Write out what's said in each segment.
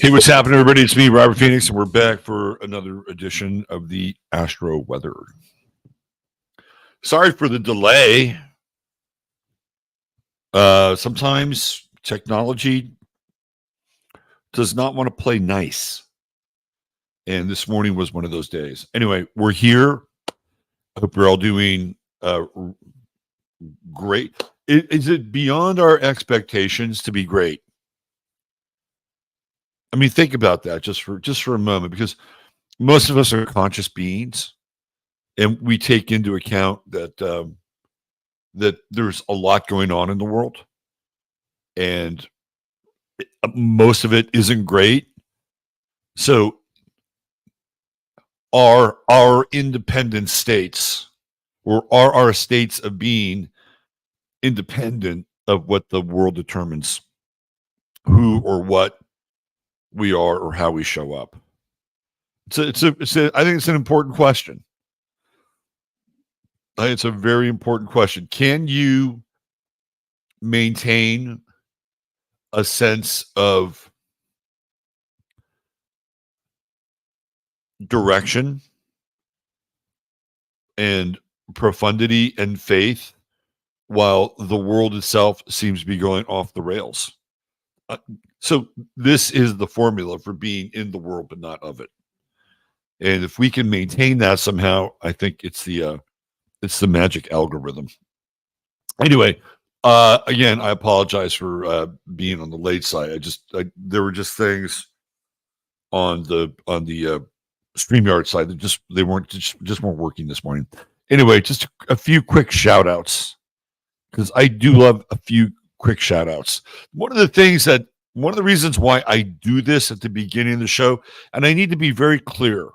Hey, what's happening, everybody? It's me, Robert Phoenix, and we're back for another edition of the Astro Weather. Sorry for the delay. Sometimes technology does not want to play nice. And this morning was one of those days. Anyway, we're here. I hope you're all doing great. Is it beyond our expectations to be great? I mean, think about that just for a moment, because most of us are conscious beings, and we take into account that that there's a lot going on in the world, and most of it isn't great. So, are our independent states, or are our states of being independent of what the world determines who or what we are or how we show up? I think it's an important question. It's a very important question. Can you maintain a sense of direction and profundity and faith while the world itself seems to be going off the rails? So this is the formula for being in the world but not of it. And if we can maintain that somehow, I think it's the magic algorithm. Anyway, again, I apologize for being on the late side. There were just things on the StreamYard side that they weren't working this morning. Anyway, just a few quick shout outs, because I do love a few quick shout outs. One of the reasons why I do this at the beginning of the show, and I need to be very clear,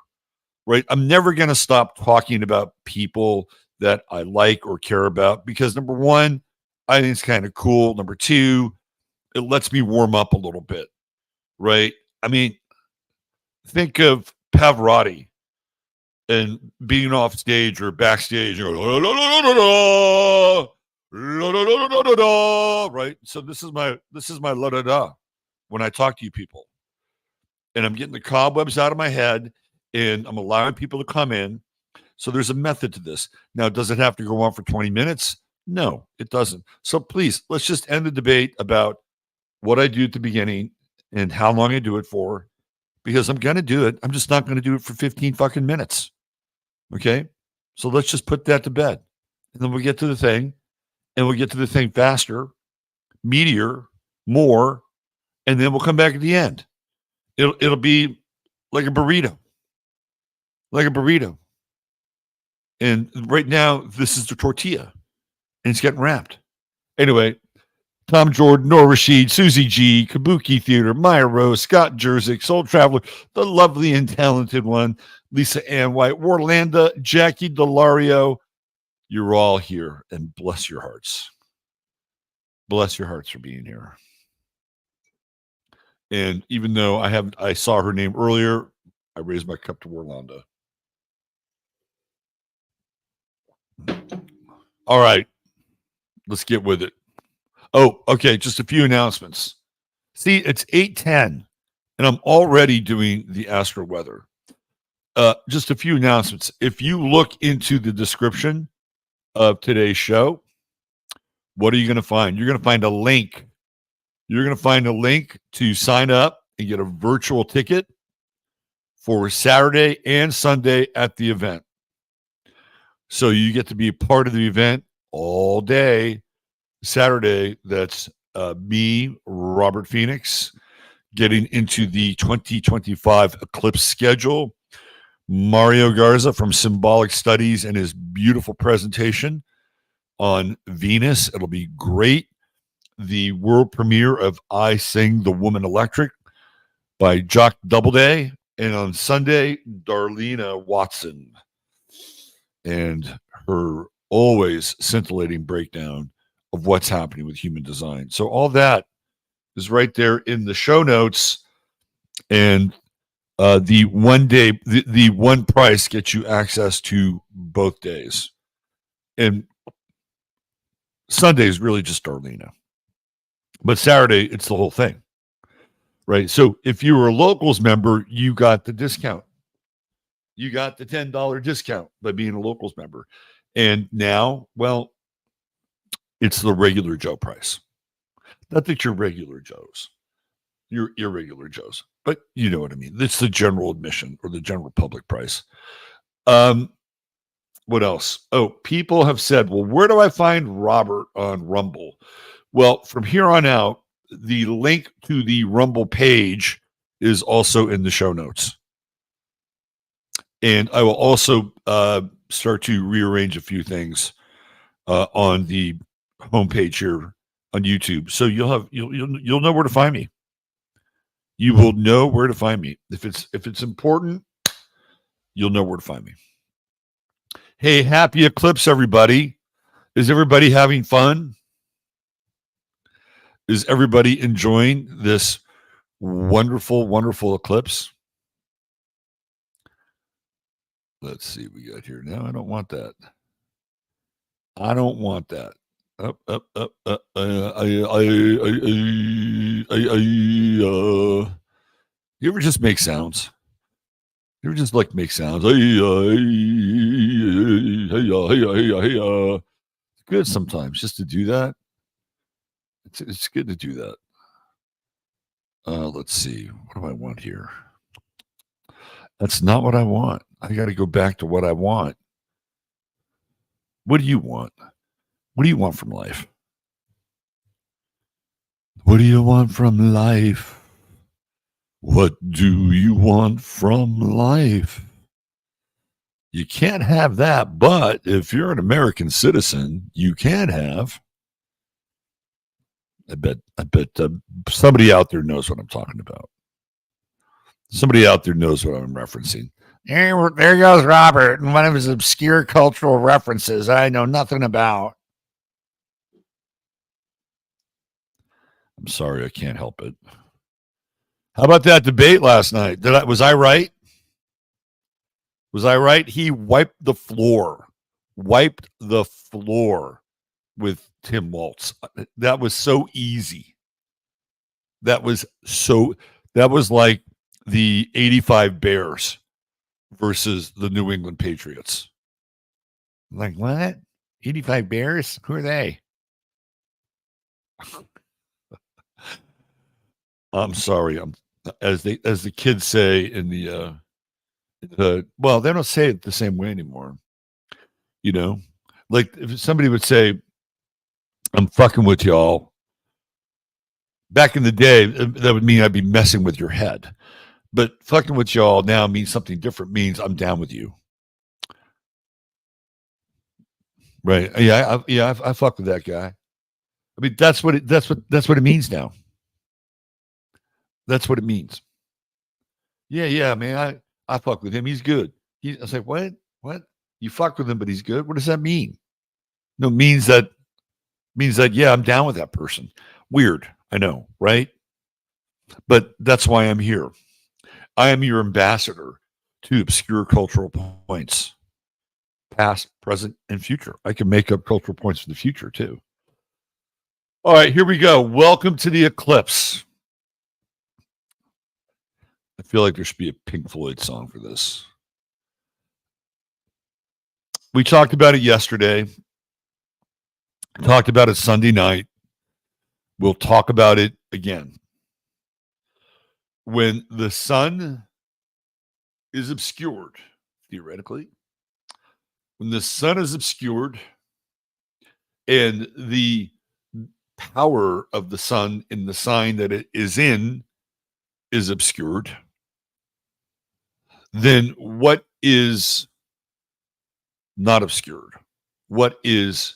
right? I'm never going to stop talking about people that I like or care about, because number one, I think it's kind of cool. Number two, it lets me warm up a little bit, right? I mean, think of Pavarotti and being off stage or backstage, and going, right? So this is my la da da when I talk to you people, and I'm getting the cobwebs out of my head, and I'm allowing people to come in. So there's a method to this. Now, does it have to go on for 20 minutes? No, it doesn't. So please, let's just end the debate about what I do at the beginning and how long I do it for, because I'm going to do it. I'm just not going to do it for 15 fucking minutes. Okay? So let's just put that to bed. And then we'll get to the thing, and we'll get to the thing faster, meatier, more, and then we'll come back at the end. It'll be like a burrito. Like a burrito. And right now, this is the tortilla, and it's getting wrapped. Anyway, Tom Jordan, Nora Rashid, Susie G, Kabuki Theater, Maya Rose, Scott Jerzik, Soul Traveler, the lovely and talented one, Lisa Ann White, Warlanda, Jackie Delario. You're all here, and bless your hearts. Bless your hearts for being here. And even though I saw her name earlier, I raised my cup to Warlanda. All right, let's get with it. Oh, okay, just a few announcements. See, it's 8:10, and I'm already doing the Astro Weather. Just a few announcements. If you look into the description of today's show, what are you going to find? You're going to find a link. You're going to find a link to sign up and get a virtual ticket for Saturday and Sunday at the event. So you get to be a part of the event all day. Saturday, that's me, Robert Phoenix, getting into the 2025 eclipse schedule. Mario Garza from Symbolic Studies and his beautiful presentation on Venus. It'll be great. The world premiere of I Sing the Woman Electric by Jock Doubleday. And on Sunday, Darlena Watson and her always scintillating breakdown of what's happening with human design. So all that is right there in the show notes. And the one price gets you access to both days. And Sunday is really just Darlena. But Saturday, it's the whole thing. right? So if you were a locals member, you got the discount. You got the $10 discount by being a locals member. And now, well, it's the regular Joe price. Not that you're regular Joes, you're irregular Joes, but you know what I mean. It's the general admission or the general public price. Um, what else? Oh, people have said, well, where do I find Robert on Rumble? Well, from here on out, the link to the Rumble page is also in the show notes. And I will also start to rearrange a few things on the homepage here on YouTube. So you'll know where to find me. You will know where to find me. If it's important, you'll know where to find me. Hey, happy eclipse, everybody. Is everybody having fun? Is everybody enjoying this wonderful, wonderful eclipse? Let's see what we got here. No, I don't want that. I don't want that. Up. You ever just make sounds? You ever just like make sounds? It's good sometimes just to do that. It's good to do that. Let's see. What do I want here? That's not what I want. I got to go back to what I want. What do you want? What do you want from life? What do you want from life? What do you want from life? You can't have that, but if you're an American citizen, you can have. I bet somebody out there knows what I'm talking about. Somebody out there knows what I'm referencing. There goes Robert and one of his obscure cultural references I know nothing about. I'm sorry, I can't help it. How about that debate last night? Was I right? Was I right? He wiped the floor with Tim Waltz. That was so easy. That was like the 85 Bears versus the New England Patriots. Like, what? 85 Bears? Who are they? I'm sorry. As the kids say in the well, they don't say it the same way anymore. You know, like if somebody would say, "I'm fucking with y'all." Back in the day, that would mean I'd be messing with your head. But fucking with y'all now means something different. Means I'm down with you. Right? Yeah. I fuck with that guy. I mean, that's what it means now. That's what it means. Yeah, man. I fuck with him. He's good. I was like, what? What? You fuck with him, but he's good. What does that mean? No, it means that yeah, I'm down with that person. Weird, I know, right? But that's why I'm here. I am your ambassador to obscure cultural points, past, present, and future. I can make up cultural points for the future too. All right, here we go. Welcome to the eclipse. I feel like there should be a Pink Floyd song for this. We talked about it yesterday. Talked about it Sunday night. We'll talk about it again. When the sun is obscured, theoretically, when the sun is obscured and the power of the sun in the sign that it is in is obscured, then what is not obscured? What is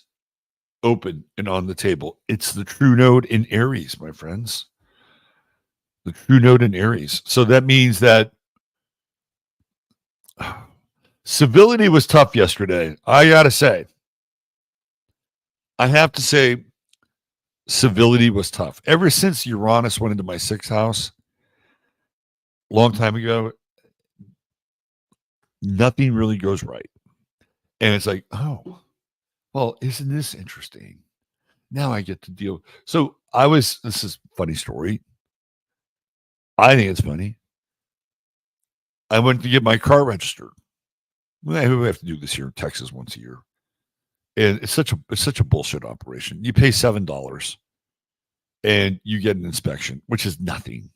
open and on the table? It's the true node in Aries, my friends. The true node in Aries. So that means that civility was tough yesterday. I got to say. I have to say, civility was tough. Ever since Uranus went into my 6th house, long time ago, nothing really goes right. And it's like, oh, well, isn't this interesting? Now I get to deal. So this is a funny story. I think it's funny. I went to get my car registered. We have to do this here in Texas once a year, and it's such a bullshit operation. You pay $7 and you get an inspection, which is nothing,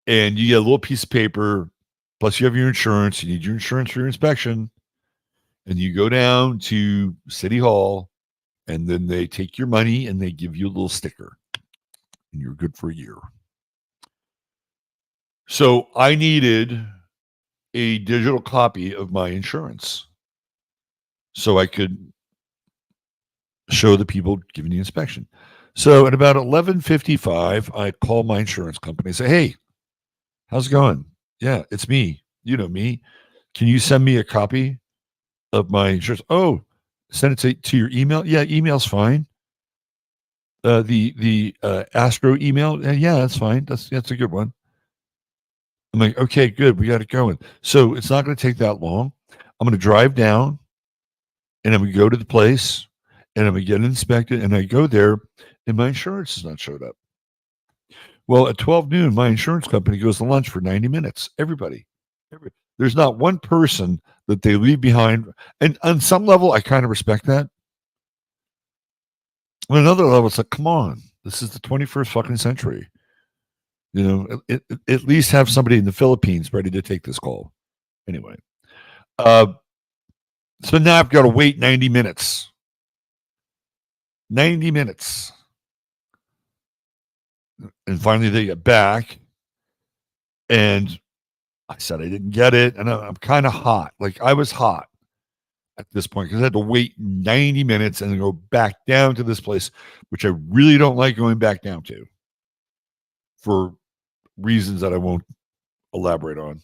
and you get a little piece of paper. Plus, you have your insurance. You need your insurance for your inspection, and you go down to City Hall, and then they take your money and they give you a little sticker, and you're good for a year. So I needed a digital copy of my insurance so I could show the people giving the inspection. So at about 11:55, I call my insurance company and say, "Hey, how's it going? Yeah, it's me. You know me. Can you send me a copy of my insurance?" "Oh, send it to your email." "Yeah, email's fine." The Astro email. "Yeah, that's fine. That's a good one." I'm like, "Okay, good. We got it going." So it's not going to take that long. I'm going to drive down, and I'm going to go to the place, and I'm going to get it inspected. And I go there, and my insurance has not showed up. Well, at 12 noon, my insurance company goes to lunch for 90 minutes. Everybody. There's not one person that they leave behind. And on some level, I kind of respect that. On another level, it's like, come on, this is the 21st fucking century. You know, at least have somebody in the Philippines ready to take this call. Anyway, so now I've got to wait 90 minutes. 90 minutes. And finally they get back. And I said I didn't get it. And I'm kind of hot. Like I was hot at this point because I had to wait 90 minutes and then go back down to this place, which I really don't like going back down to for reasons that I won't elaborate on.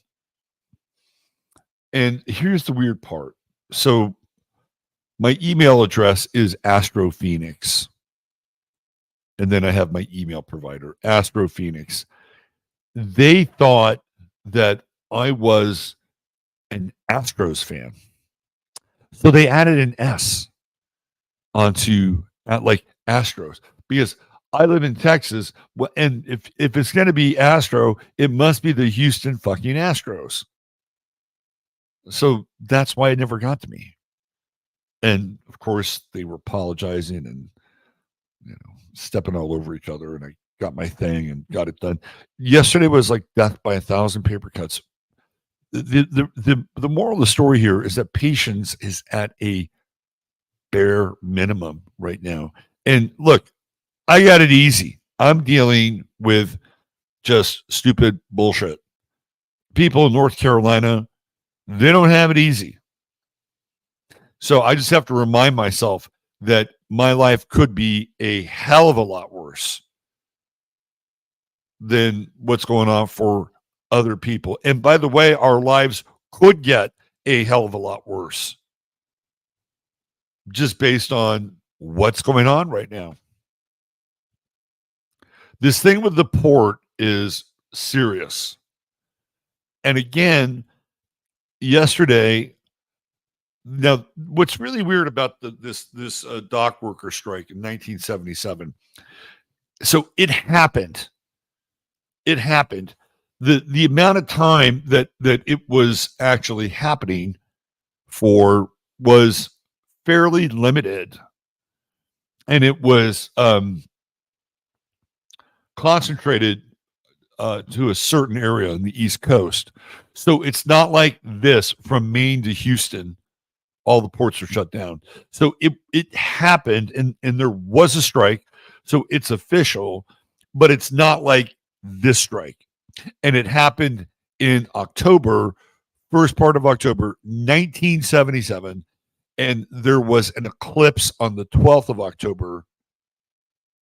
And here's the weird part. So my email address is Astro Phoenix. And then I have my email provider, Astro Phoenix. They thought that I was an Astros fan. So they added an S onto like Astros because I live in Texas. And if it's going to be Astro, it must be the Houston fucking Astros. So that's why it never got to me. And of course, they were apologizing and stepping all over each other. And I got my thing and got it done. Yesterday was like death by 1,000 paper cuts. The moral of the story here is that patience is at a bare minimum right now. And look, I got it easy. I'm dealing with just stupid bullshit. People in North Carolina, they don't have it easy. So I just have to remind myself that my life could be a hell of a lot worse than what's going on for other people. And by the way, our lives could get a hell of a lot worse just based on what's going on right now. This thing with the port is serious. And again, yesterday, now what's really weird about this dock worker strike in 1977, so it happened. The amount of time that it was actually happening for was fairly limited, and it was concentrated to a certain area on the East Coast. So it's not like this from Maine to Houston. All the ports are shut down. So it happened, and there was a strike. So it's official, but it's not like this strike. And it happened in October, first part of October, 1977. And there was an eclipse on the 12th of October,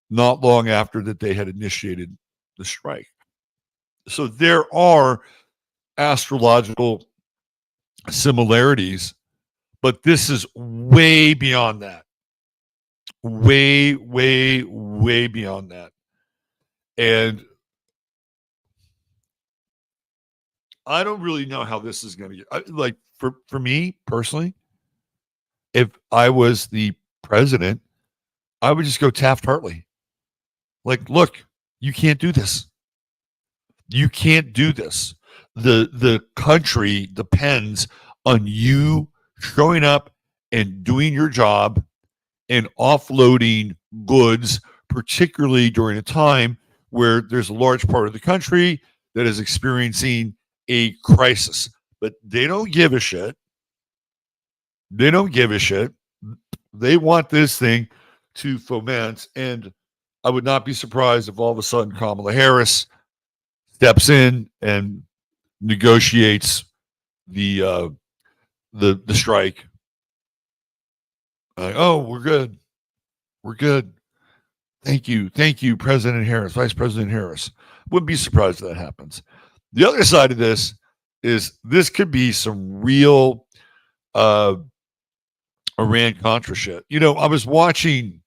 not long after that they had initiated the strike. So there are astrological similarities, but this is way beyond that. Way, way, way beyond that. And I don't really know how this is going to get. Like for me personally, if I was the president, I would just go Taft-Hartley. Like, look, You can't do this. You can't do this. The country depends on you showing up and doing your job and offloading goods, particularly during a time where there's a large part of the country that is experiencing a crisis. But they don't give a shit. They don't give a shit. They want this thing to foment. And I would not be surprised if all of a sudden Kamala Harris steps in and negotiates the the strike. Oh, we're good. We're good. Thank you, President Harris, Vice President Harris. Wouldn't be surprised if that happens. The other side of this is this could be some real uh, Iran Contra shit. You know, I was watching.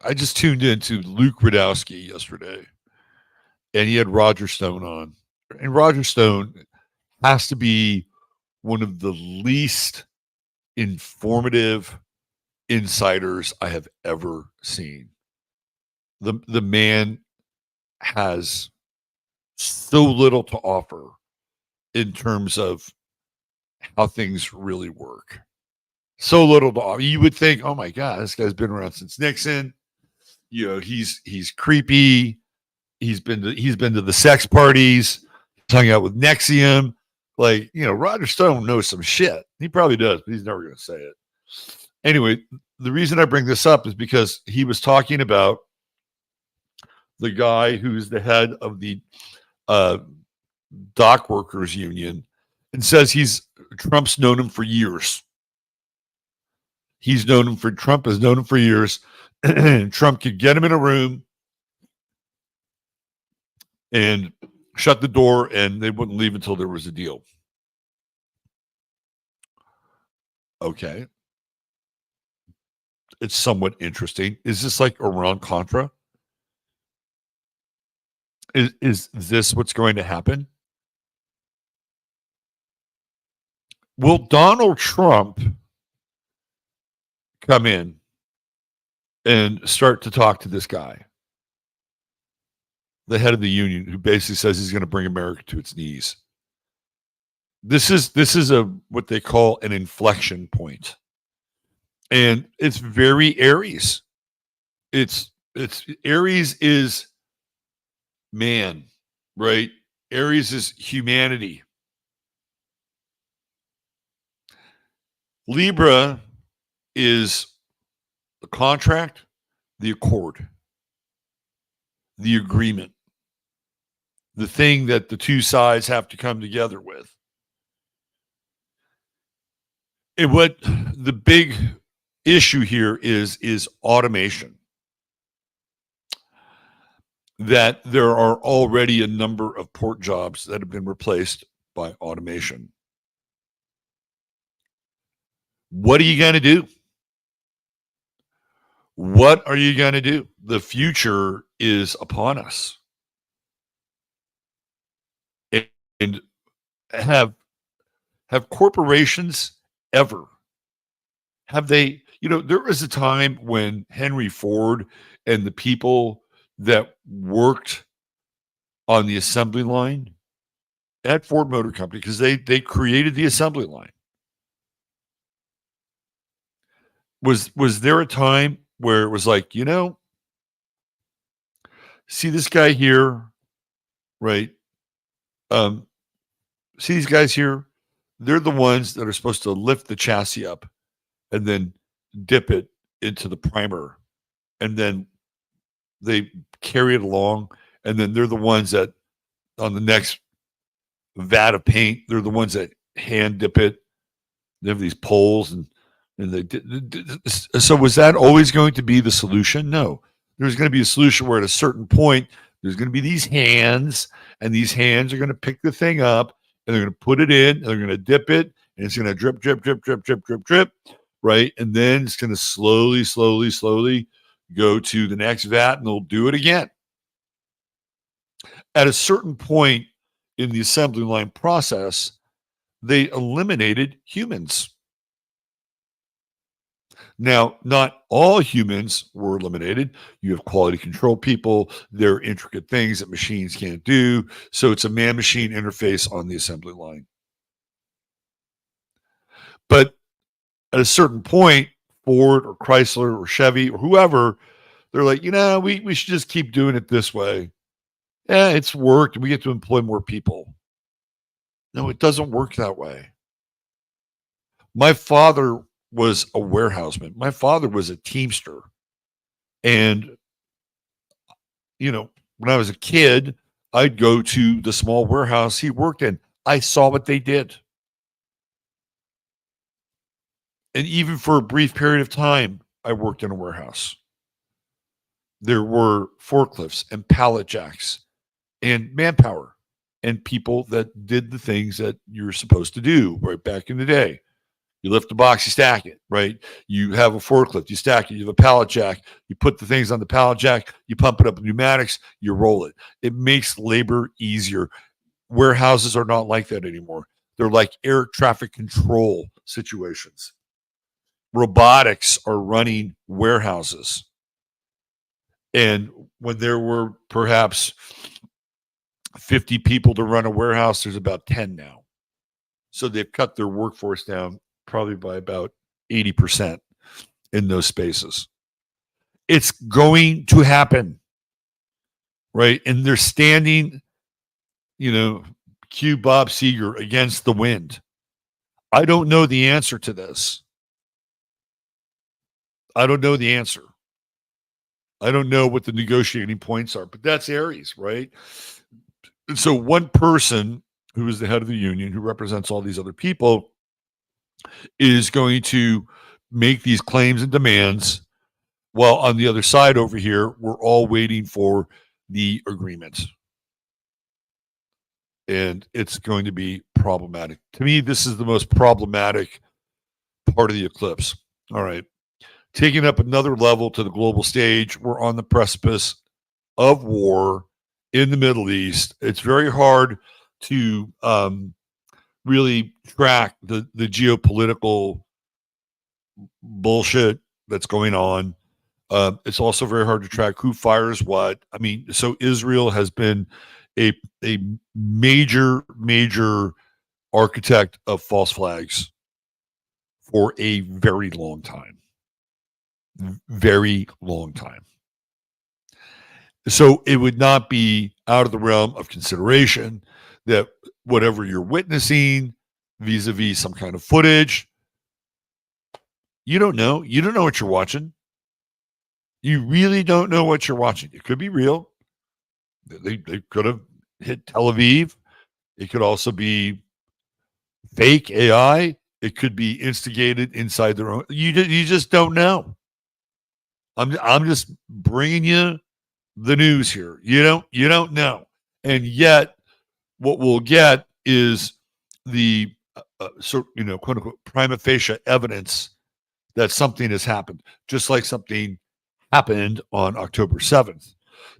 I just tuned into Luke Radowski yesterday, and he had Roger Stone on, and Roger Stone has to be one of the least informative insiders I have ever seen. The man has so little to offer in terms of how things really work. So little to offer. You would think, oh my God, this guy's been around since Nixon. You know, he's creepy. He's been to the sex parties, hung out with Nexium. Like, you know, Roger Stone knows some shit. He probably does, but he's never going to say it. Anyway, the reason I bring this up is because he was talking about the guy who's the head of the dock workers union and says Trump's known him for years. Trump has known him for years. Trump could get him in a room and shut the door and they wouldn't leave until there was a deal. Okay. It's somewhat interesting. Is this like Iran Contra? Is this what's going to happen? Will Donald Trump come in and start to talk to this guy, the head of the union, who basically says he's going to bring America to its knees? This is a what they call an inflection point, and it's very Aries. It's Aries is man, right? Aries is humanity. Libra is the contract, the accord, the agreement, the thing that the two sides have to come together with. And what the big issue here is automation. That there are already a number of port jobs that have been replaced by automation. What are you going to do? What are you going to do? The future is upon us. And have corporations ever, have they, you know, there was a time when Henry Ford and the people that worked on the assembly line at Ford Motor Company, because they created the assembly line. Was there a time where it was like, you know, see this guy here, right? See these guys here? They're the ones that are supposed to lift the chassis up and then dip it into the primer. And then they carry it along. And then they're the ones that on the next vat of paint, they're the ones that hand dip it. They have these poles and so was that always going to be the solution? No. There's going to be a solution where at a certain point, there's going to be these hands, and these hands are going to pick the thing up, and they're going to put it in, and they're going to dip it, and it's going to drip, drip, drip, drip, drip, drip, drip, right? And then it's going to slowly, slowly, slowly go to the next vat, and they'll do it again. At a certain point in the assembly line process, they eliminated humans. Now, not all humans were eliminated. You have quality control people. There are intricate things that machines can't do. So it's a man-machine interface on the assembly line. But at a certain point, Ford or Chrysler or Chevy or whoever, they're like, we should just keep doing it this way. Yeah, it's worked. We get to employ more people. No, it doesn't work that way. My father was a warehouseman. My father was a teamster. And, when I was a kid, I'd go to the small warehouse he worked in. I saw what they did. And even for a brief period of time, I worked in a warehouse. There were forklifts and pallet jacks and manpower and people that did the things that you're supposed to do right back in the day. You lift the box, you stack it, right? You have a forklift, you stack it. You have a pallet jack, you put the things on the pallet jack, you pump it up with pneumatics, you roll it. It makes labor easier. Warehouses are not like that anymore. They're like air traffic control situations. Robotics are running warehouses. And when there were perhaps 50 people to run a warehouse, there's about 10 now. So they've cut their workforce down probably by about 80% in those spaces. It's going to happen, right? And they're standing, cue Bob Seger against the wind. I don't know the answer to this. I don't know the answer. I don't know what the negotiating points are, but that's Aries, right? And so one person who is the head of the union, who represents all these other people, is going to make these claims and demands, while on the other side over here, we're all waiting for the agreement. And it's going to be problematic. To me, this is the most problematic part of the eclipse. All right. Taking up another level to the global stage, we're on the precipice of war in the Middle East. It's very hard to really track the geopolitical bullshit that's going on. It's also very hard to track who fires what. I mean, so Israel has been a major architect of false flags for a very long time. Very long time. So it would not be out of the realm of consideration that whatever you're witnessing vis-a-vis some kind of footage, you don't know. You don't know what you're watching. You really don't know what you're watching. It could be real. They could have hit Tel Aviv. It could also be fake AI. It could be instigated inside their own. You just don't know. I'm just bringing you the news here. You don't know. And yet what we'll get is the quote unquote prima facie evidence that something has happened, just like something happened on October 7th.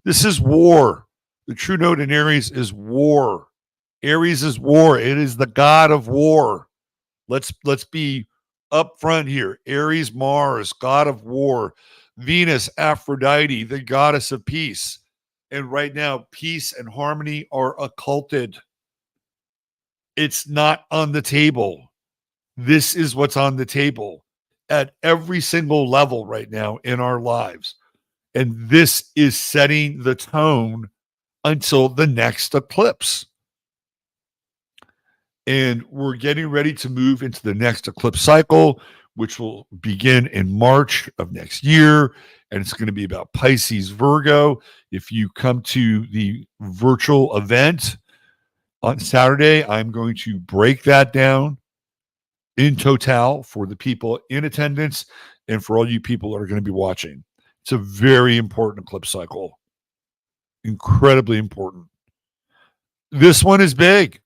This is war. The true note in Aries is war. Aries is war. It is the god of war. Let's be upfront here. Aries, Mars, god of war. Venus, Aphrodite, the goddess of peace. And right now, peace and harmony are occulted. It's not on the table. This is what's on the table at every single level right now in our lives. And this is setting the tone until the next eclipse. And we're getting ready to move into the next eclipse cycle, which will begin in March of next year. And it's going to be about Pisces, Virgo. If you come to the virtual event on Saturday, I'm going to break that down in total for the people in attendance and for all you people that are going to be watching. It's a very important eclipse cycle. Incredibly important. This one is big.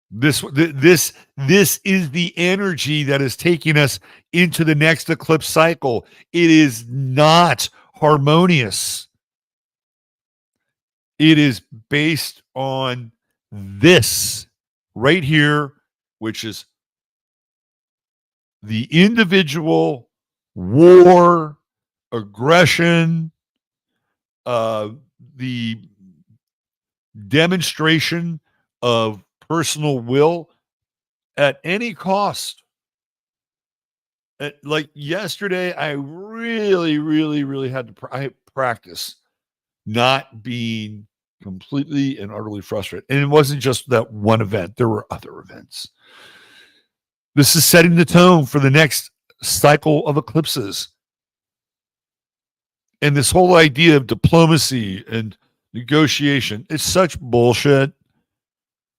This is the energy that is taking us into the next eclipse cycle. It is not harmonious. It is based on this right here, which is the individual war, aggression, the demonstration of personal will at any cost. Like yesterday, I really, really, really had to practice not being completely and utterly frustrated. And it wasn't just that one event, there were other events. This is setting the tone for the next cycle of eclipses. And this whole idea of diplomacy and negotiation, it's such bullshit.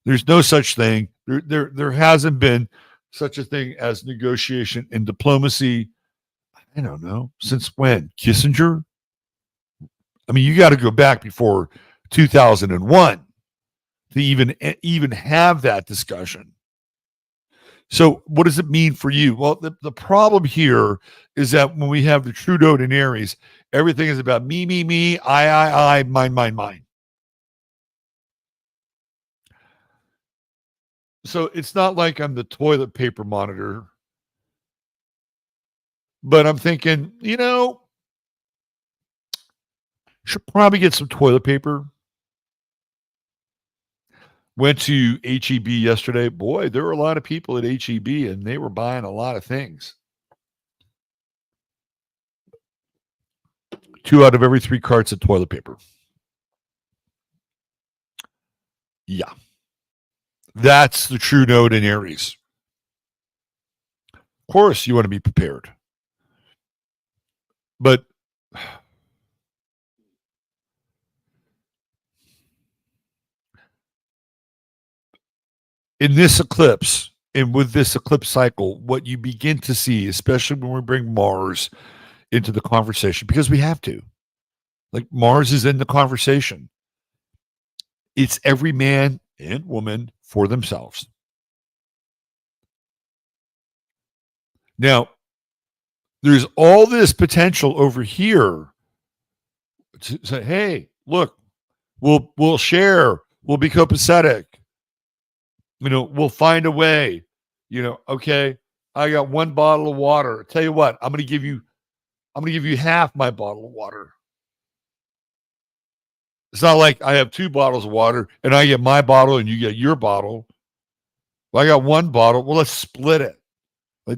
There's no such thing. There hasn't been such a thing as negotiation and diplomacy. I don't know. Since when? Kissinger? I mean, you got to go back before 2001 to even have that discussion. So what does it mean for you? Well, the problem here is that when we have the true node in Aries, everything is about me, I, mine. So it's not like I'm the toilet paper monitor, but I'm thinking, should probably get some toilet paper. Went to HEB yesterday. Boy, there were a lot of people at HEB and they were buying a lot of things. 2 out of every 3 carts of toilet paper. Yeah. That's the true node in Aries. Of course, you want to be prepared. But in this eclipse and with this eclipse cycle, what you begin to see, especially when we bring Mars into the conversation, because we have to, like Mars is in the conversation. It's every man and woman for themselves. Now, there's all this potential over here to say, hey, look, we'll share, we'll be copacetic. We'll find a way. Okay, I got 1 bottle of water. Tell you what, I'm gonna give you half my bottle of water. It's not like I have 2 bottles of water and I get my bottle and you get your bottle. Well, I got 1 bottle. Well, let's split it.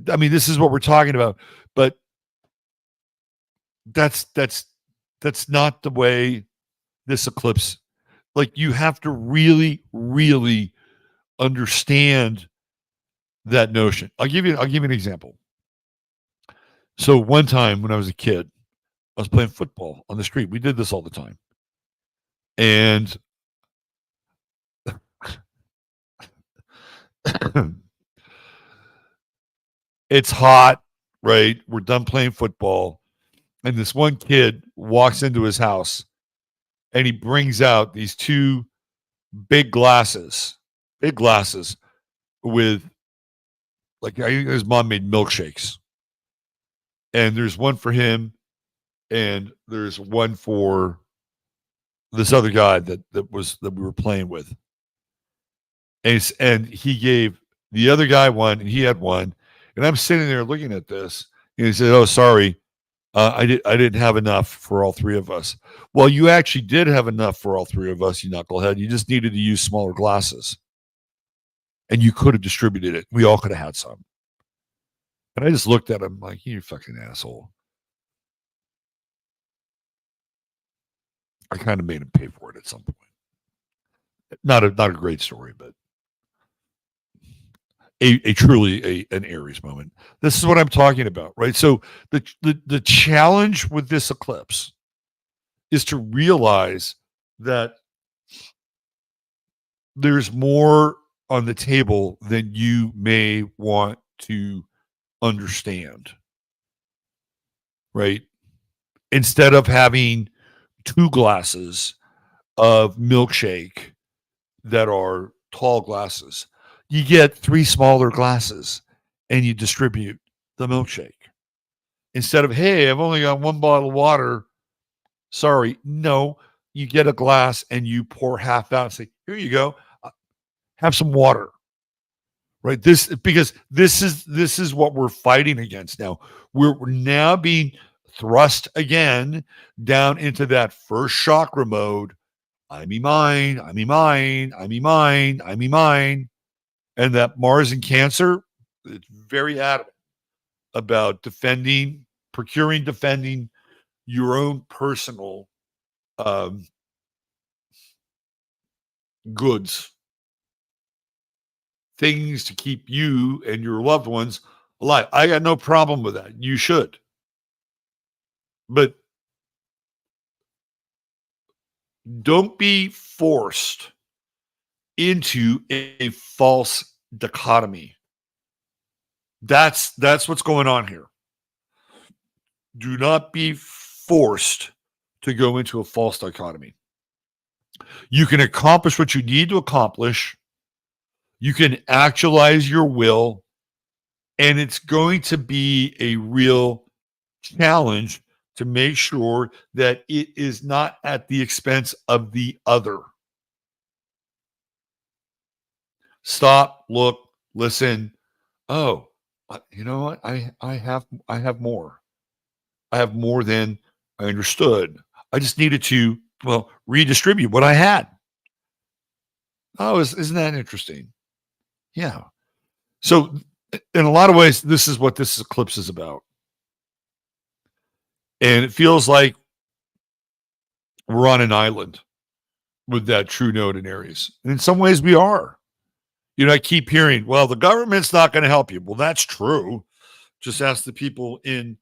I mean, this is what we're talking about, but that's not the way this eclipse. Like, you have to really, really understand that notion. I'll give you an example. So one time when I was a kid, I was playing football on the street. We did this all the time. And it's hot, right? We're done playing football. And this one kid walks into his house and he brings out these 2 big glasses with, like, I think his mom made milkshakes. And there's one for him and there's one for this other guy that we were playing with. And he gave the other guy one and he had one. And I'm sitting there looking at this and he said, "Oh, sorry. I didn't have enough for all 3 of us." Well, you actually did have enough for all 3 of us, you knucklehead. You just needed to use smaller glasses. And you could have distributed it. We all could have had some. And I just looked at him like, you fucking asshole. I kind of made him pay for it at some point. Not a great story, but a truly an Aries moment. This is what I'm talking about, right? So the challenge with this eclipse is to realize that there's more on the table than you may want to understand, right? Instead of having 2 glasses of milkshake that are tall glasses, you get 3 smaller glasses and you distribute the milkshake. Instead of, hey, I've only got 1 bottle of water. Sorry. No, you get a glass and you pour half out and say, here you go. Have some water. right? This is what we're fighting against now. We're now being thrust again down into that first chakra mode. I me mine, I me mine, I me mine, I me mine. And that Mars in Cancer, it's very adamant about defending your own personal um, goods, things to keep you and your loved ones alive. I got no problem with that. You should. But don't be forced into a false dichotomy. That's what's going on here. Do not be forced to go into a false dichotomy. You can accomplish what you need to accomplish. You can actualize your will, and it's going to be a real challenge to make sure that it is not at the expense of the other. Stop, look, listen. Oh, you know what? I have more. I have more than I understood. I just needed to, well, redistribute what I had. Oh, isn't that interesting? Yeah. So, in a lot of ways, this is what this eclipse is about. And it feels like we're on an island with that true node in Aries. And in some ways, we are. You know, I keep hearing, well, the government's not going to help you. Well, that's true. Just ask the people in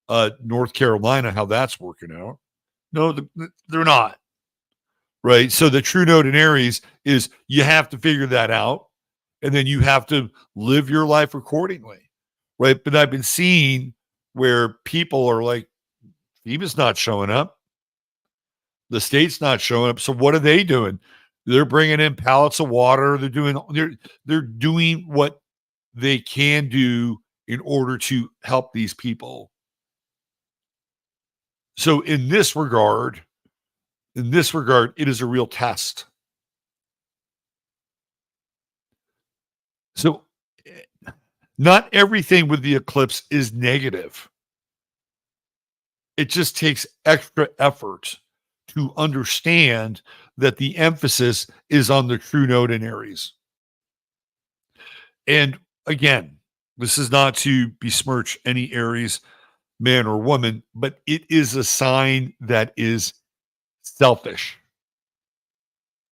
North Carolina how that's working out. No, they're not. Right. So the true node in Aries is you have to figure that out. And then you have to live your life accordingly. Right. But I've been seeing where people are like, FEMA's not showing up. The state's not showing up. So what are they doing? They're bringing in pallets of water. They're doing what they can do in order to help these people. So in this regard, it is a real test. So not everything with the eclipse is negative. It just takes extra effort to understand that the emphasis is on the true node in Aries. And again, this is not to besmirch any Aries man or woman, but it is a sign that is selfish.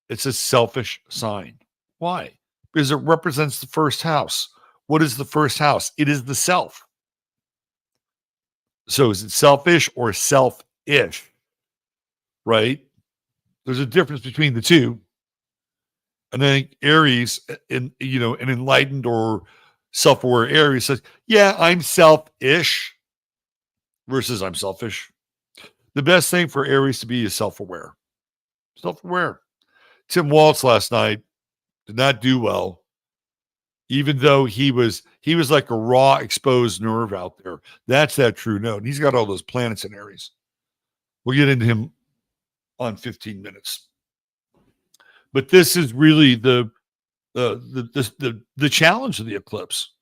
It's a selfish sign. Why? Because it represents the first house. What is the first house? It is the self. So is it selfish or selfish? Right? There's a difference between the two. And I think Aries, an enlightened or self-aware Aries says, yeah, I'm selfish versus I'm selfish. The best thing for Aries to be is self-aware. Self-aware. Tim Waltz last night did not do well, even though he was like a raw exposed nerve out there. That's that true node. He's got all those planets in Aries. We'll get into him on 15 minutes. But this is really the challenge of the eclipse.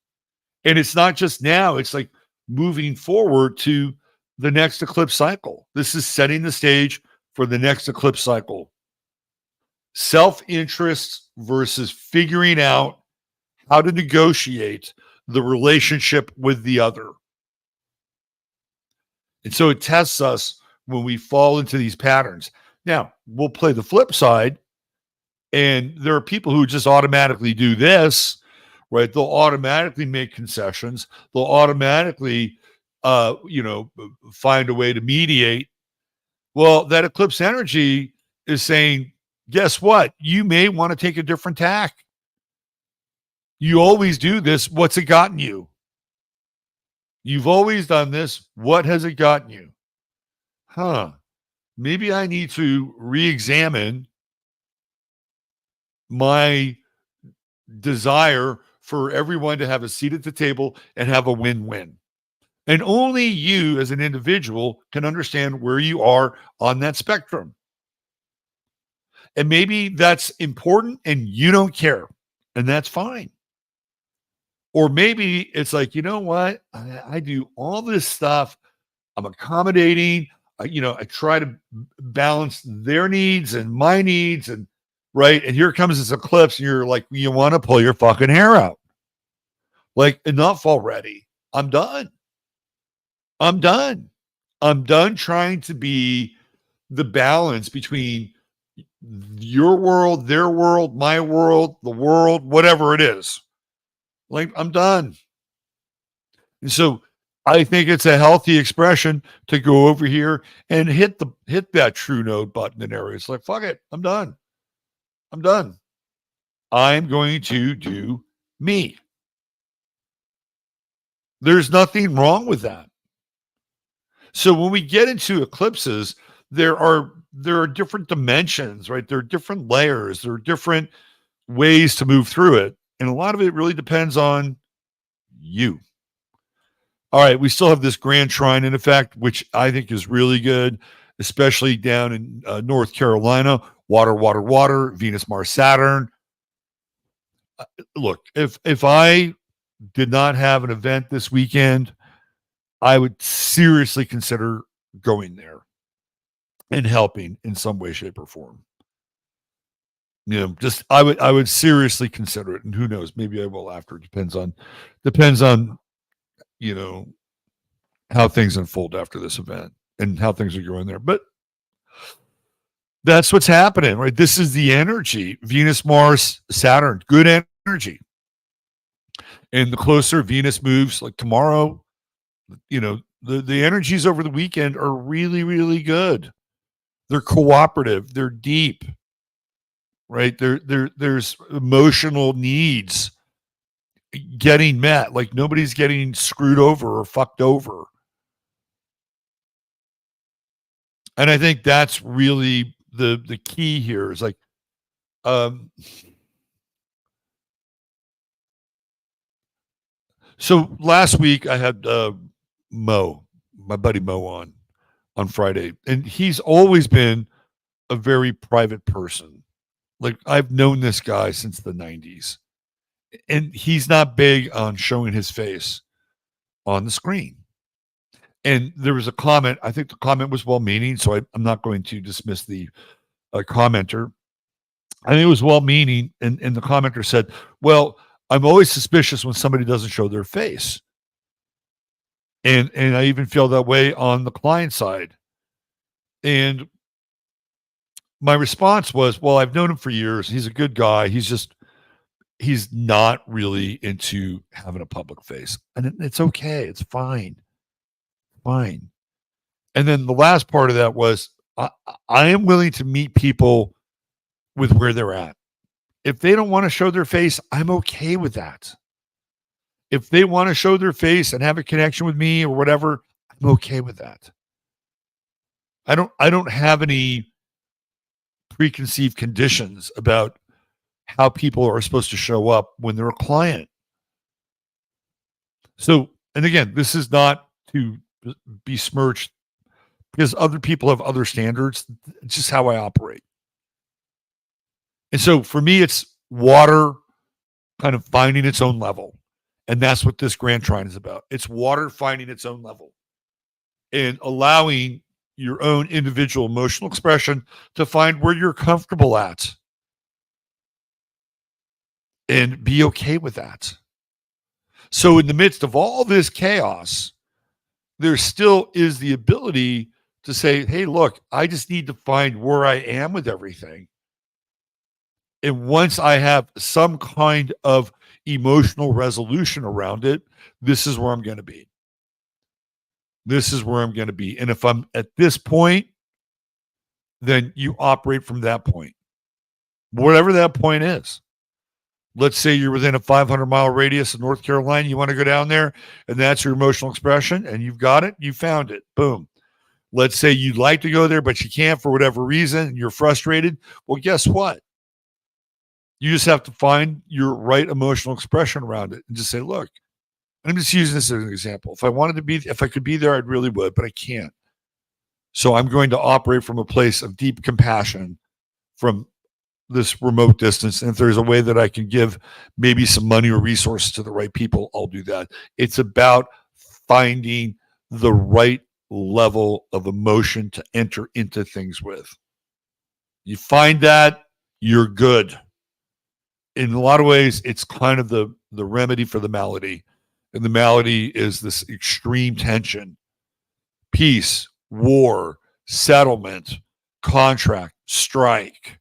And it's not just now, it's like moving forward to the next eclipse cycle. This is setting the stage for the next eclipse cycle. Self-interest versus figuring out how to negotiate the relationship with the other. And so it tests us when we fall into these patterns. Now, we'll play the flip side, and there are people who just automatically do this, right? They'll automatically make concessions. They'll automatically, find a way to mediate. Well, that eclipse energy is saying, guess what? You may want to take a different tack. You always do this. What's it gotten you? You've always done this. What has it gotten you? Maybe I need to re-examine my desire for everyone to have a seat at the table and have a win-win. And only you as an individual can understand where you are on that spectrum. And maybe that's important and you don't care. And that's fine. Or maybe it's like, you know what? I do all this stuff. I'm accommodating. I try to balance their needs and my needs, and right. And here comes this eclipse, and you're like, you want to pull your fucking hair out. Like, enough already. I'm done. I'm done. I'm done trying to be the balance between your world, their world, my world, the world, whatever it is. Like, I'm done. And so I think it's a healthy expression to go over here and hit that true node button in areas. Like, fuck it. I'm done. I'm done. I'm going to do me. There's nothing wrong with that. So when we get into eclipses, there are different dimensions, right? There are different layers. There are different ways to move through it. And a lot of it really depends on you. All right, we still have this grand trine in effect, which I think is really good, especially down in North Carolina. Water, Venus, Mars, Saturn. Look, if I did not have an event this weekend, I would seriously consider going there and helping in some way, shape, or form. Just I would seriously consider it, and who knows, maybe I will after. Depends on how things unfold after this event and how things are going there. But that's what's happening, right? This is the energy. Venus, Mars, Saturn, good energy. And the closer Venus moves, like tomorrow, the energies over the weekend are really, really good. They're cooperative. They're deep, right? There's emotional needs getting met. Like, nobody's getting screwed over or fucked over. And I think that's really the key here is like, so last week I had Mo, my buddy Mo, on Friday, and he's always been a very private person. Like, I've known this guy since the 90s, and he's not big on showing his face on the screen. And there was a comment. I think the comment was well-meaning, so I'm not going to dismiss the commenter. I think it was well-meaning, and the commenter said, well, I'm always suspicious when somebody doesn't show their face. And I even feel that way on the client side. And my response was, well, I've known him for years. He's a good guy. He's not really into having a public face. And it's okay. It's fine. Fine. And then the last part of that was, I am willing to meet people with where they're at. If they don't want to show their face, I'm okay with that. If they want to show their face and have a connection with me or whatever, I'm okay with that. I don't have any preconceived conditions about how people are supposed to show up when they're a client. So, and again, this is not to besmirch, because other people have other standards. It's just how I operate. And so for me, it's water kind of finding its own level. And that's what this Grand Trine is about. It's water finding its own level and allowing your own individual emotional expression to find where you're comfortable at and be okay with that. So in the midst of all this chaos, there still is the ability to say, hey, look, I just need to find where I am with everything. And once I have some kind of emotional resolution around it, this is where I'm going to be. This is where I'm going to be. And if I'm at this point, then you operate from that point, whatever that point is. Let's say you're within a 500-mile radius of North Carolina. You want to go down there, and that's your emotional expression, and you've got it. You found it. Boom. Let's say you'd like to go there, but you can't for whatever reason, and you're frustrated. Well, guess what? You just have to find your right emotional expression around it and just say, look, I'm just using this as an example. If I could be there, I really would, but I can't. So I'm going to operate from a place of deep compassion, from this remote distance. And if there's a way that I can give maybe some money or resources to the right people, I'll do that. It's about finding the right level of emotion to enter into things with. You find that, you're good. In a lot of ways, it's kind of the remedy for the malady. And the malady is this extreme tension, peace, war, settlement, contract, strike.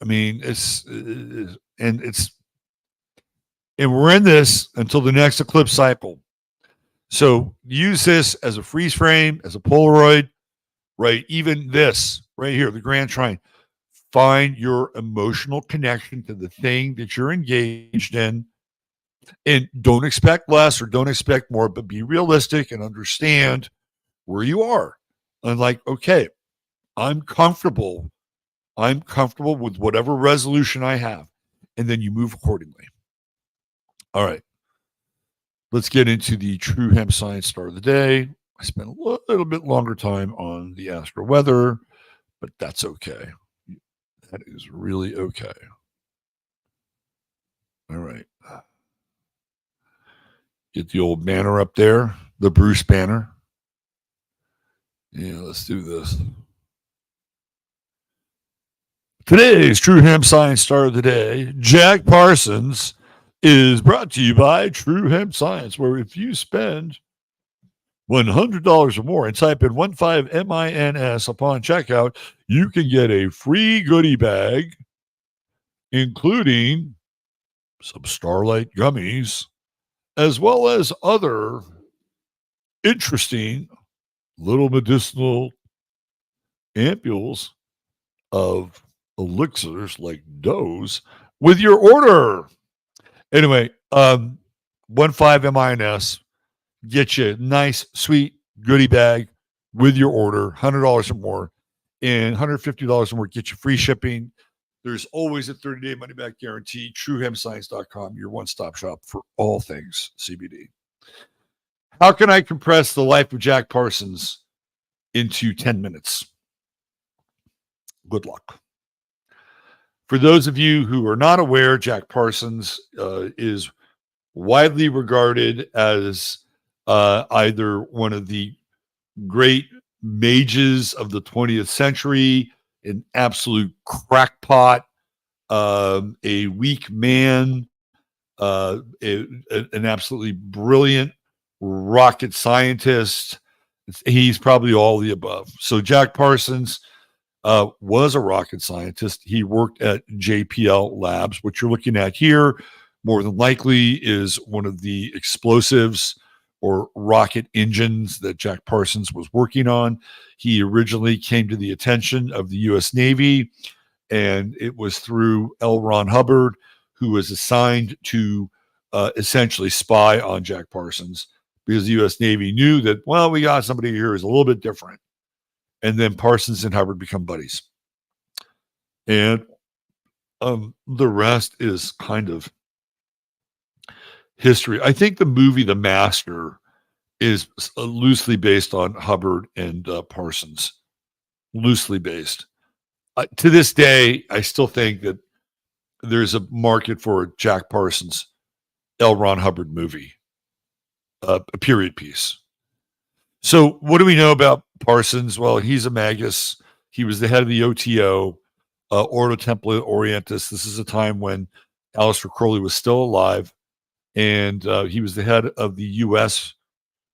I mean, and we're in this until the next eclipse cycle. So use this as a freeze frame, as a Polaroid, right? Even this right here, the Grand Trine. Find your emotional connection to the thing that you're engaged in. And don't expect less or don't expect more, but be realistic and understand where you are. And like, okay, I'm comfortable. I'm comfortable with whatever resolution I have. And then you move accordingly. All right. Let's get into the True Hemp Science Star of the Day. I spent a little bit longer time on the Astro Weather, but that's okay. That is really okay. All right. Get the old banner up there, the Bruce banner. Yeah, let's do this. Today's True Hemp Science Star of the Day, Jack Parsons, is brought to you by True Hemp Science, where if you spend $100 or more and type in 15MINS upon checkout, you can get a free goodie bag, including some Starlight gummies, as well as other interesting little medicinal ampules of elixirs like dose with your order. Anyway, 15MINS, get you a nice, sweet goodie bag with your order, $100 or more, and $150 or more, get you free shipping. There's always a 30-day money-back guarantee. TrueHempScience.com, your one-stop shop for all things CBD. How can I compress the life of Jack Parsons into 10 minutes? Good luck. For those of you who are not aware, Jack Parsons is widely regarded as either one of the great mages of the 20th century, an absolute crackpot, a weak man, an absolutely brilliant rocket scientist. He's probably all the above. So Jack Parsons was a rocket scientist. He worked at JPL Labs. What you're looking at here, more than likely, is one of the explosives or rocket engines that Jack Parsons was working on. He originally came to the attention of the U.S. Navy, and it was through L. Ron Hubbard, who was assigned to essentially spy on Jack Parsons, because the U.S. Navy knew that, well, we got somebody here who's a little bit different. And then Parsons and Hubbard become buddies. And the rest is kind of history. I think the movie The Master is loosely based on Hubbard and Parsons. Loosely based. To this day, I still think that there's a market for a Jack Parsons, L. Ron Hubbard movie, a period piece. So what do we know about Parsons? Well, he's a magus. He was the head of the OTO, Ordo Templi Orientis. This is a time when Aleister Crowley was still alive, and he was the head of the U.S.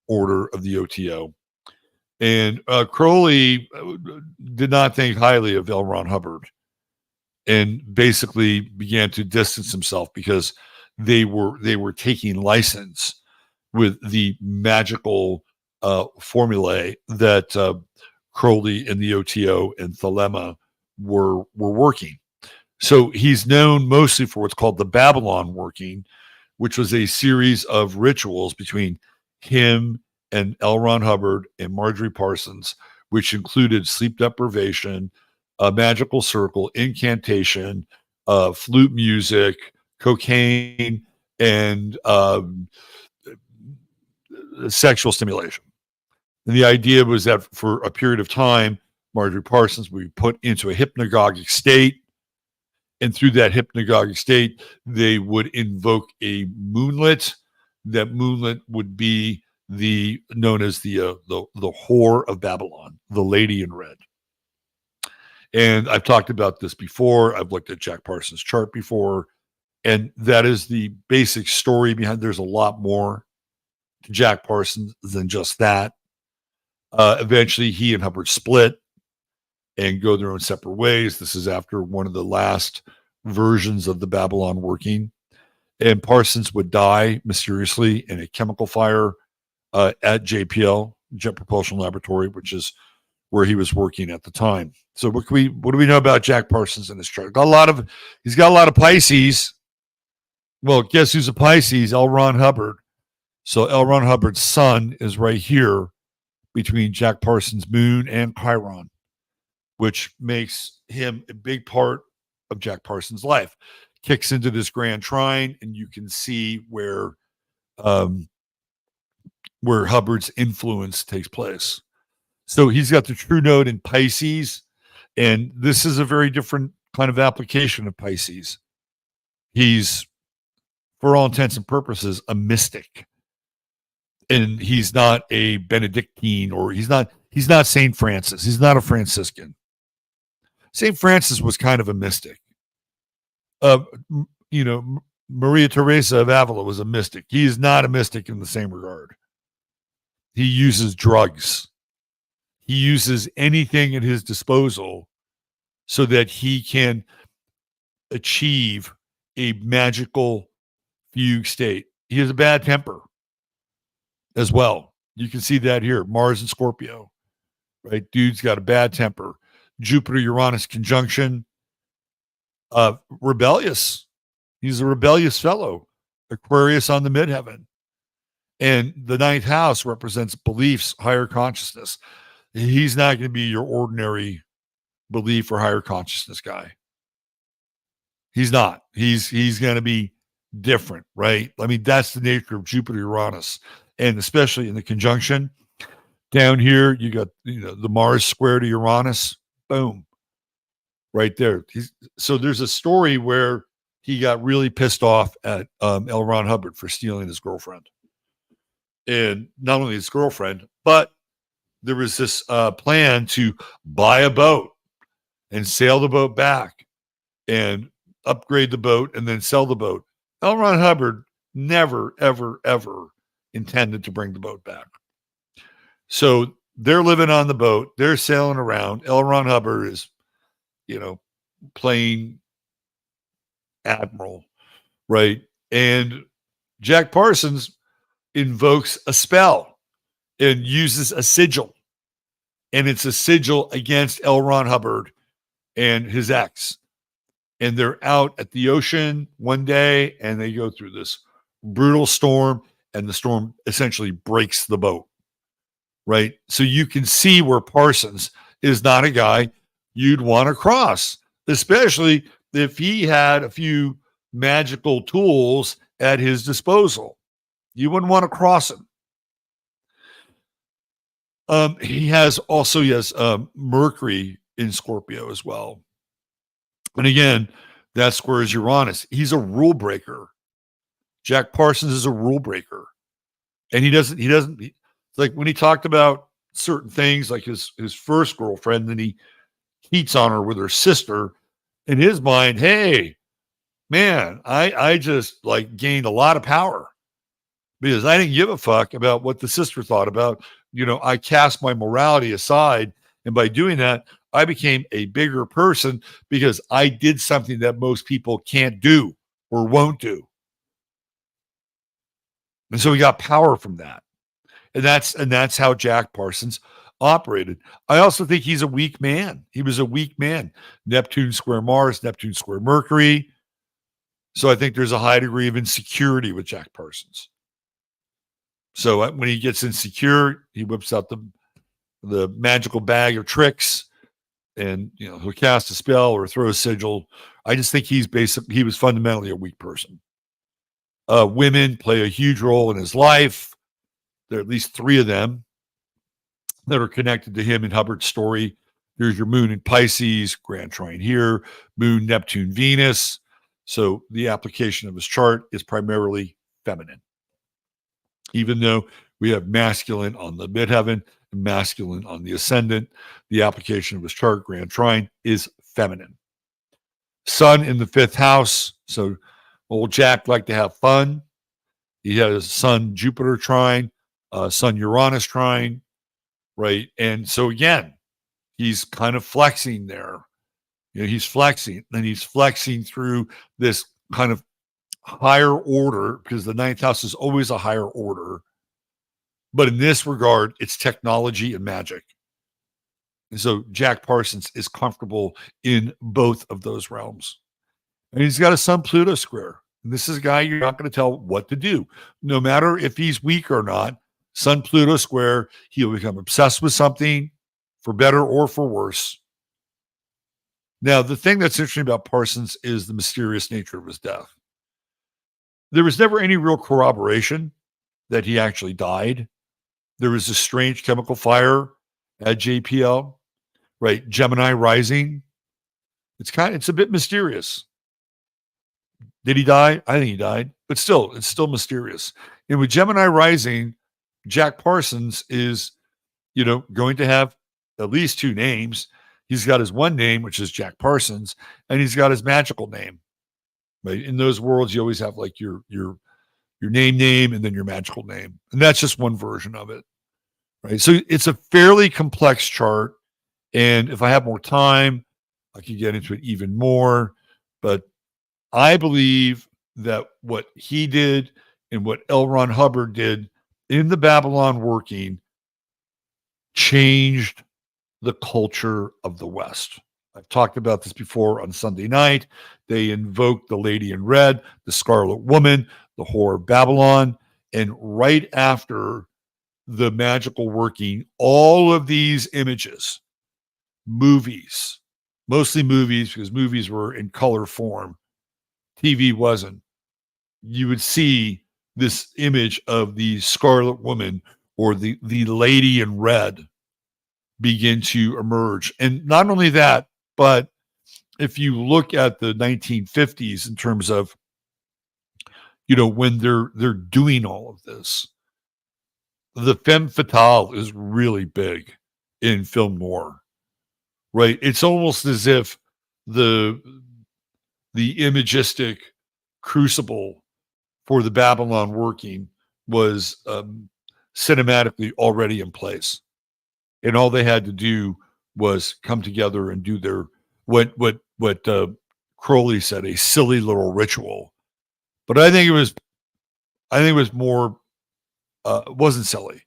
order of the OTO. And Crowley did not think highly of L. Ron Hubbard, and basically began to distance himself because they were taking license with the magical formulae that Crowley and the OTO and Thelema were working. So he's known mostly for what's called the Babylon working, which was a series of rituals between him and L. Ron Hubbard and Marjorie Parsons, which included sleep deprivation, a magical circle, incantation, flute music, cocaine, and sexual stimulation. And the idea was that for a period of time, Marjorie Parsons would be put into a hypnagogic state, And through that hypnagogic state, they would invoke a moonlet. That moonlet would be the known as the whore of Babylon, the lady in red. And I've talked about this before. I've looked at Jack Parsons' chart before, and that is the basic story behind. There's a lot more to Jack Parsons than just that. Eventually, he and Hubbard split and go their own separate ways. This is after one of the last versions of the Babylon working. And Parsons would die mysteriously in a chemical fire at JPL, Jet Propulsion Laboratory, which is where he was working at the time. So what do we know about Jack Parsons in his chart? He's got a lot of Pisces. Well, guess who's a Pisces? L. Ron Hubbard. So L. Ron Hubbard's sun is right here between Jack Parsons' moon and Chiron, which makes him a big part of Jack Parsons' life. Kicks into this grand trine, and you can see where Hubbard's influence takes place. So he's got the true node in Pisces, and this is a very different kind of application of Pisces. He's, for all intents and purposes, a mystic. And he's not a Benedictine, or he's not St. Francis. He's not a Franciscan. St. Francis was kind of a mystic. Maria Teresa of Avila was a mystic. He is not a mystic in the same regard. He uses drugs. He uses anything at his disposal so that he can achieve a magical fugue state. He has a bad temper as well. You can see that here. Mars and Scorpio, right? Dude's got a bad temper. Jupiter-Uranus conjunction. Rebellious. He's a rebellious fellow. Aquarius on the midheaven. And the ninth house represents beliefs, higher consciousness. He's not going to be your ordinary belief or higher consciousness guy. He's not. He's going to be different, right? I mean, that's the nature of Jupiter-Uranus. And especially in the conjunction. Down here, you got the Mars square to Uranus. Boom. Right there. So there's a story where he got really pissed off at L. Ron Hubbard for stealing his girlfriend. And not only his girlfriend, but there was this plan to buy a boat and sail the boat back and upgrade the boat and then sell the boat. L. Ron Hubbard never, ever, ever intended to bring the boat back. So they're living on the boat. They're sailing around. L. Ron Hubbard is, playing admiral, right? And Jack Parsons invokes a spell and uses a sigil. And it's a sigil against L. Ron Hubbard and his ex. And they're out at the ocean one day, and they go through this brutal storm, and the storm essentially breaks the boat, right? So you can see where Parsons is not a guy you'd want to cross, especially if he had a few magical tools at his disposal. You wouldn't want to cross him. He has Mercury in Scorpio as well. And again, that squares Uranus. He's a rule breaker. Jack Parsons is a rule breaker. And he doesn't, like when he talked about certain things, like his first girlfriend, then he cheats on her with her sister. In his mind, hey, man, I just gained a lot of power because I didn't give a fuck about what the sister thought about. I cast my morality aside. And by doing that, I became a bigger person because I did something that most people can't do or won't do. And so he got power from that. And that's how Jack Parsons operated. I also think he's a weak man. He was a weak man. Neptune square Mars, Neptune square Mercury. So I think there's a high degree of insecurity with Jack Parsons. So when he gets insecure, he whips out the magical bag of tricks, and he'll cast a spell or throw a sigil. I just think he was fundamentally a weak person. Women play a huge role in his life. There are at least 3 of them that are connected to him in Hubbard's story There's your moon in Pisces, grand trine here, moon, Neptune, Venus. So the application of his chart is primarily feminine, even though we have masculine on the midheaven and masculine on the ascendant. The application of his chart, grand trine, is feminine. Sun in the fifth house. So old Jack liked to have fun. He has Sun Jupiter trine, Sun Uranus trine, right? And so again, he's kind of flexing there. He's flexing, and he's flexing through this kind of higher order, because the ninth house is always a higher order. But in this regard, it's technology and magic. And so Jack Parsons is comfortable in both of those realms. And he's got a Sun Pluto square. And this is a guy you're not going to tell what to do. No matter if he's weak or not, Sun Pluto square, he'll become obsessed with something, for better or for worse. Now, the thing that's interesting about Parsons is the mysterious nature of his death. There was never any real corroboration that he actually died. There was a strange chemical fire at JPL, right? Gemini rising. It's a bit mysterious. Did he die? I think he died, but still, it's still mysterious. And with Gemini rising, Jack Parsons is, going to have at least two names. He's got his one name, which is Jack Parsons, and he's got his magical name. Right? In those worlds, you always have like your name, and then your magical name, and that's just one version of it. Right? So it's a fairly complex chart, and if I have more time, I could get into it even more. But I believe that what he did and what L. Ron Hubbard did in the Babylon working changed the culture of the West. I've talked about this before on Sunday night. They invoked the Lady in Red, the Scarlet Woman, the Whore of Babylon, and right after the magical working, all of these images, movies, mostly movies, because movies were in color form, TV wasn't. You would see this image of the Scarlet Woman or the Lady in Red begin to emerge. And not only that, but if you look at the 1950s in terms of, when they're doing all of this, the femme fatale is really big in film noir, right? It's almost as if the imagistic crucible for the Babylon working was cinematically already in place. And all they had to do was come together and do their what Crowley said, a silly little ritual. But I think it was more. It wasn't silly,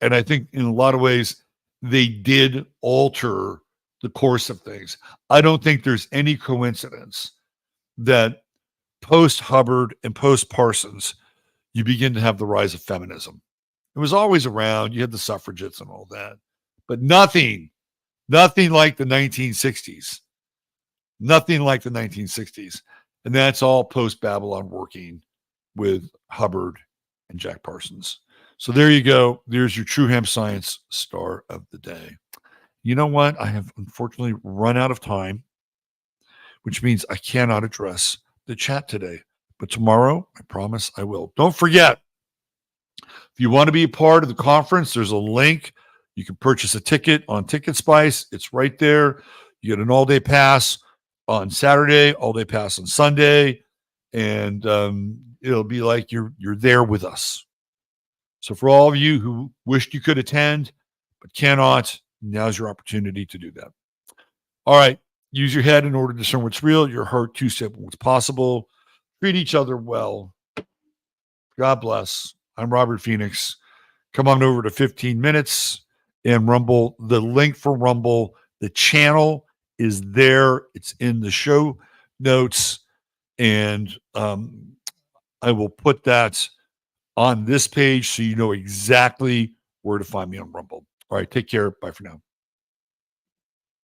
and I think in a lot of ways they did alter the course of things. I don't think there's any coincidence that post Hubbard and post Parsons, you begin to have the rise of feminism. It was always around. You had the suffragettes and all that, but nothing like the 1960s. Nothing like the 1960s. And that's all post Babylon working with Hubbard and Jack Parsons. So there you go. There's your True Hemp Science star of the day. You know what? I have unfortunately run out of time, which means I cannot address the chat today. But tomorrow, I promise I will. Don't forget, if you want to be a part of the conference, there's a link. You can purchase a ticket on Ticket Spice. It's right there. You get an all-day pass on Saturday, all-day pass on Sunday, and it'll be like you're there with us. So for all of you who wished you could attend but cannot, now's your opportunity to do that. All right. Use your head in order to discern what's real, your heart to step what's possible. Treat each other well. God bless. I'm Robert Phoenix. Come on over to 15 minutes and Rumble. The link for Rumble, the channel is there. It's in the show notes. And I will put that on this page so you know exactly where to find me on Rumble. All right. Take care. Bye for now.